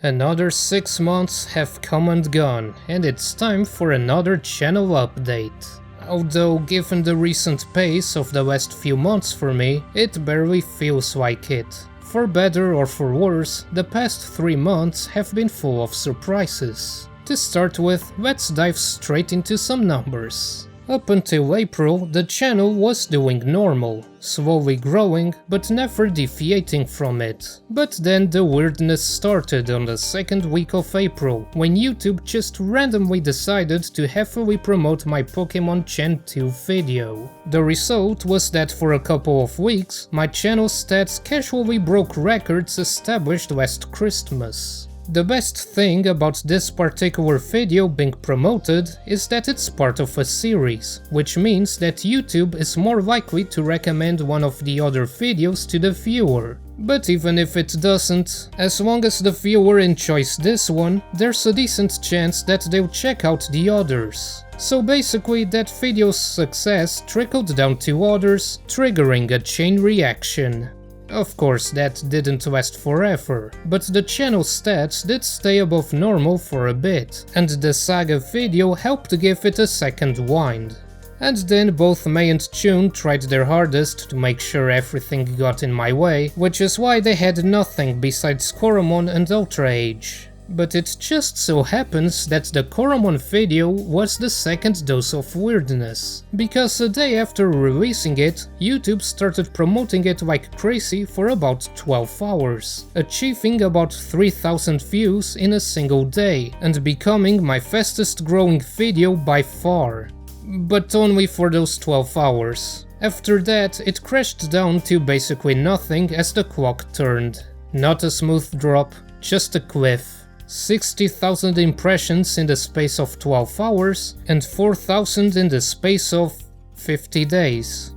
Another 6 months have come and gone, and it's time for another channel update. Although given the recent pace of the last few months for me, it barely feels like it. For better or for worse, the past 3 months have been full of surprises. To start with, let's dive straight into some numbers. Up until April, the channel was doing normal, slowly growing, but never deviating from it. But then the weirdness started on the second week of April, when YouTube just randomly decided to heavily promote my Pokemon Gen 2 video. The result was that for a couple of weeks, my channel stats casually broke records established last Christmas. The best thing about this particular video being promoted is that it's part of a series, which means that YouTube is more likely to recommend one of the other videos to the viewer. But even if it doesn't, as long as the viewer enjoys this one, there's a decent chance that they'll check out the others. So basically, that video's success trickled down to others, triggering a chain reaction. Of course, that didn't last forever, but the channel stats did stay above normal for a bit, and the Saga video helped give it a second wind. And then both May and June tried their hardest to make sure everything got in my way, which is why they had nothing besides Coromon and Ultra Age. But it just so happens that the Coromon video was the second dose of weirdness, because a day after releasing it, YouTube started promoting it like crazy for about 12 hours, achieving about 3,000 views in a single day, and becoming my fastest growing video by far. But only for those 12 hours. After that, it crashed down to basically nothing as the clock turned. Not a smooth drop, just a cliff. 60,000 impressions in the space of 12 hours and 4,000 in the space of 50 days.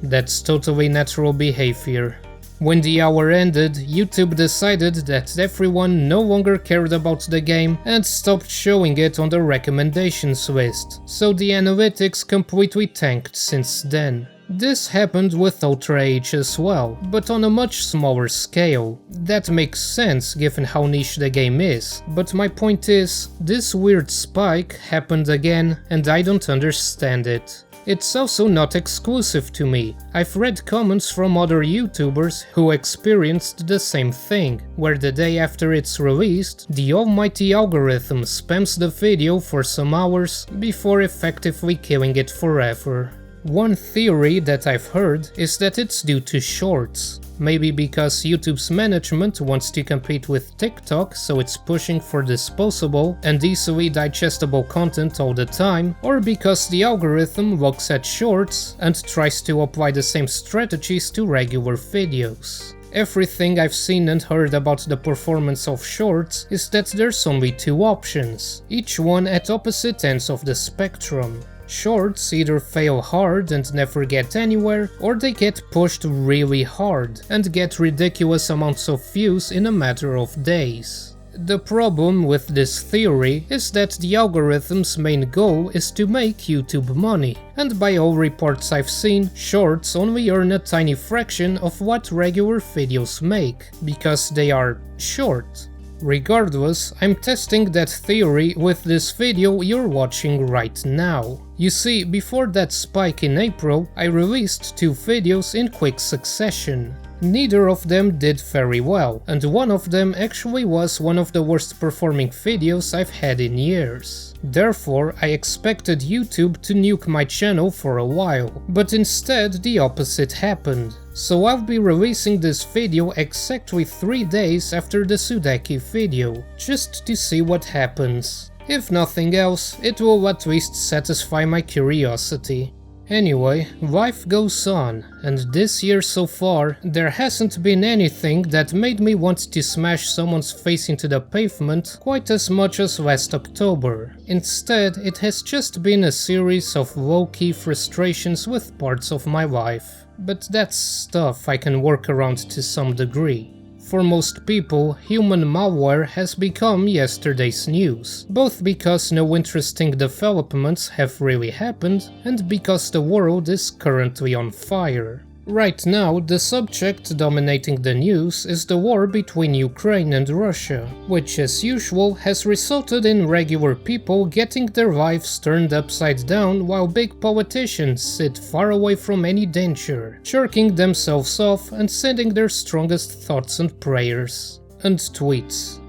That's totally natural behavior. When the hour ended, YouTube decided that everyone no longer cared about the game and stopped showing it on the recommendations list, so the analytics completely tanked since then. This happened with Ultra Age as well, but on a much smaller scale. That makes sense given how niche the game is, but my point is, this weird spike happened again and I don't understand it. It's also not exclusive to me. I've read comments from other YouTubers who experienced the same thing, where the day after it's released, the almighty algorithm spams the video for some hours before effectively killing it forever. One theory that I've heard is that it's due to shorts. Maybe because YouTube's management wants to compete with TikTok, so it's pushing for disposable and easily digestible content all the time, or because the algorithm looks at shorts and tries to apply the same strategies to regular videos. Everything I've seen and heard about the performance of shorts is that there's only 2 options, each one at opposite ends of the spectrum. Shorts either fail hard and never get anywhere, or they get pushed really hard and get ridiculous amounts of views in a matter of days. The problem with this theory is that the algorithm's main goal is to make YouTube money, and by all reports I've seen, shorts only earn a tiny fraction of what regular videos make, because they are short. Regardless, I'm testing that theory with this video you're watching right now. You see, before that spike in April, I released 2 videos in quick succession. Neither of them did very well, and one of them actually was one of the worst performing videos I've had in years. Therefore, I expected YouTube to nuke my channel for a while, but instead the opposite happened. So I'll be releasing this video exactly 3 days after the Sudeki video, just to see what happens. If nothing else, it will at least satisfy my curiosity. Anyway, life goes on, and this year so far, there hasn't been anything that made me want to smash someone's face into the pavement quite as much as last October. Instead, it has just been a series of low-key frustrations with parts of my life. But that's stuff I can work around to some degree. For most people, human malware has become yesterday's news, both because no interesting developments have really happened, and because the world is currently on fire. Right now, the subject dominating the news is the war between Ukraine and Russia, which as usual has resulted in regular people getting their lives turned upside down while big politicians sit far away from any danger, jerking themselves off and sending their strongest thoughts and prayers. And tweets.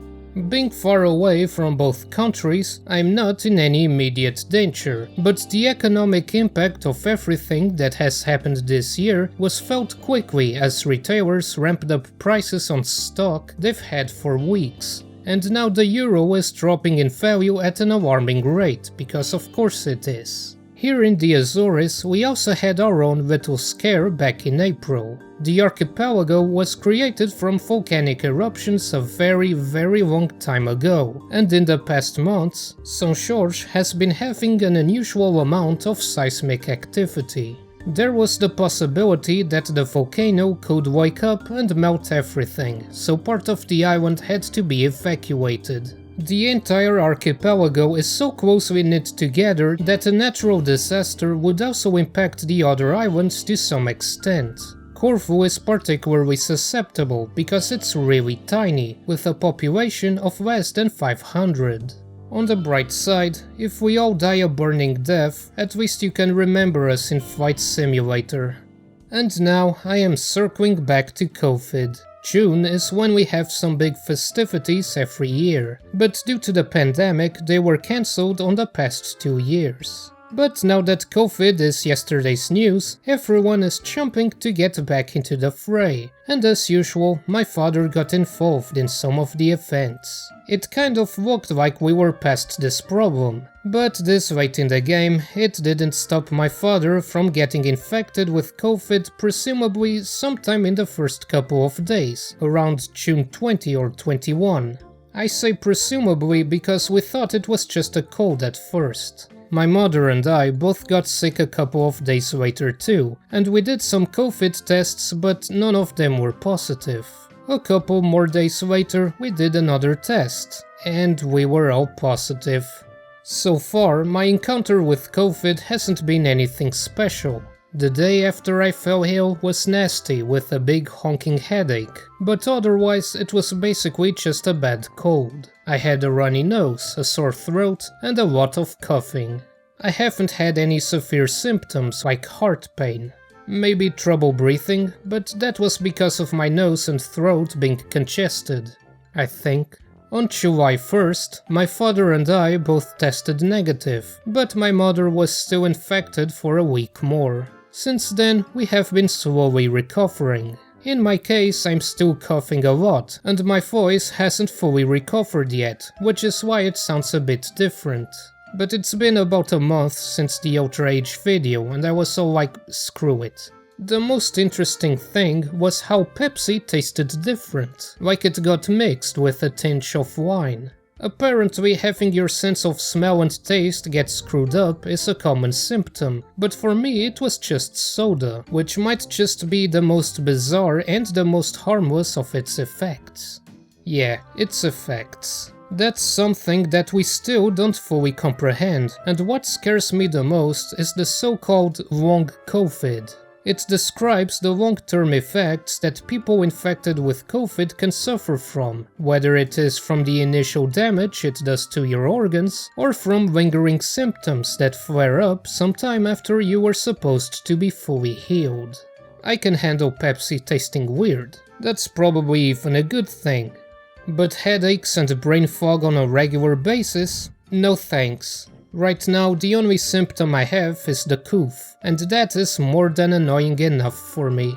Being far away from both countries, I'm not in any immediate danger, but the economic impact of everything that has happened this year was felt quickly as retailers ramped up prices on stock they've had for weeks. And now the euro is dropping in value at an alarming rate, because of course it is. Here in the Azores, we also had our own little scare back in April. The archipelago was created from volcanic eruptions a very long time ago, and in the past months, São Jorge has been having an unusual amount of seismic activity. There was the possibility that the volcano could wake up and melt everything, so part of the island had to be evacuated. The entire archipelago is so closely knit together that a natural disaster would also impact the other islands to some extent. Corfu is particularly susceptible because it's really tiny, with a population of less than 500. On the bright side, if we all die a burning death, at least you can remember us in Flight Simulator. And now I am circling back to COVID. June is when we have some big festivities every year, but due to the pandemic they were cancelled on the past 2 years. But now that COVID is yesterday's news, everyone is jumping to get back into the fray, and as usual, my father got involved in some of the events. It kind of looked like we were past this problem, but this late in the game, it didn't stop my father from getting infected with COVID presumably sometime in the first couple of days, around June 20 or 21. I say presumably because we thought it was just a cold at first. My mother and I both got sick a couple of days later too, and we did some COVID tests but none of them were positive. A couple more days later we did another test, and we were all positive. So far, my encounter with COVID hasn't been anything special. The day after I fell ill was nasty with a big honking headache, but otherwise it was basically just a bad cold. I had a runny nose, a sore throat, and a lot of coughing. I haven't had any severe symptoms like heart pain. Maybe trouble breathing, but that was because of my nose and throat being congested, I think. On July 1st, my father and I both tested negative, but my mother was still infected for a week more. Since then, we have been slowly recovering. In my case, I'm still coughing a lot, and my voice hasn't fully recovered yet, which is why it sounds a bit different. But it's been about a month since the Ultra Age video, and I was so like, screw it. The most interesting thing was how Pepsi tasted different, like it got mixed with a tinge of wine. Apparently, having your sense of smell and taste get screwed up is a common symptom, but for me it was just soda, which might just be the most bizarre and the most harmless of its effects. Yeah, its effects. That's something that we still don't fully comprehend, and what scares me the most is the so-called long COVID. It describes the long-term effects that people infected with COVID can suffer from, whether it is from the initial damage it does to your organs, or from lingering symptoms that flare up sometime after you were supposed to be fully healed. I can handle Pepsi tasting weird. That's probably even a good thing. But headaches and brain fog on a regular basis? No thanks. Right now, the only symptom I have is the cough, and that is more than annoying enough for me.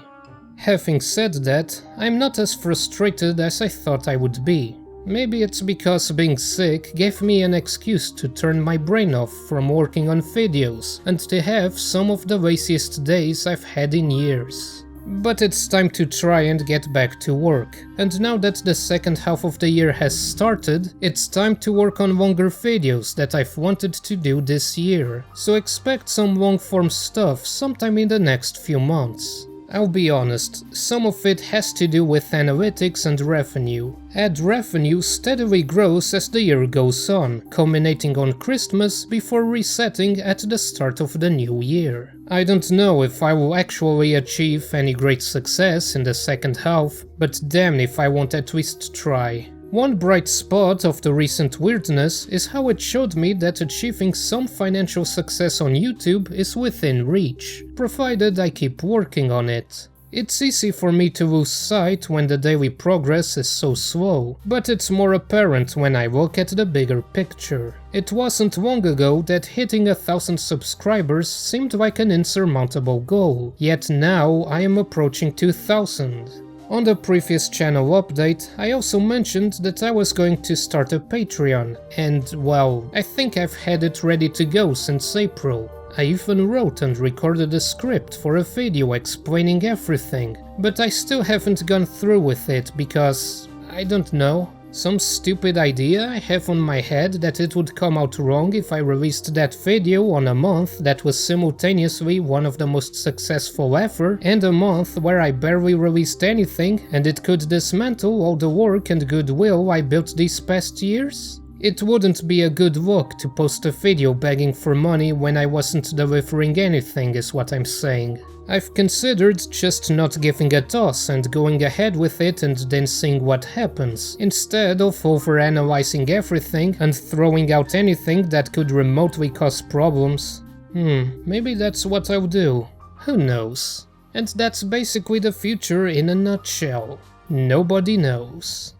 Having said that, I'm not as frustrated as I thought I would be. Maybe it's because being sick gave me an excuse to turn my brain off from working on videos, and to have some of the laziest days I've had in years. But it's time to try and get back to work, and now that the second half of the year has started, it's time to work on longer videos that I've wanted to do this year, so expect some long-form stuff sometime in the next few months. I'll be honest, some of it has to do with analytics and revenue. Ad revenue steadily grows as the year goes on, culminating on Christmas before resetting at the start of the new year. I don't know if I will actually achieve any great success in the second half, but damn if I won't at least try. One bright spot of the recent weirdness is how it showed me that achieving some financial success on YouTube is within reach, provided I keep working on it. It's easy for me to lose sight when the daily progress is so slow, but it's more apparent when I look at the bigger picture. It wasn't long ago that hitting 1,000 subscribers seemed like an insurmountable goal, yet now I am approaching 2,000. On the previous channel update, I also mentioned that I was going to start a Patreon, and well, I think I've had it ready to go since April. I even wrote and recorded a script for a video explaining everything, but I still haven't gone through with it because, I don't know, some stupid idea I have on my head that it would come out wrong if I released that video on a month that was simultaneously one of the most successful ever and a month where I barely released anything, and it could dismantle all the work and goodwill I built these past years? It wouldn't be a good look to post a video begging for money when I wasn't delivering anything, is what I'm saying. I've considered just not giving a toss and going ahead with it and then seeing what happens, instead of overanalyzing everything and throwing out anything that could remotely cause problems. Maybe that's what I'll do. Who knows? And that's basically the future in a nutshell. Nobody knows.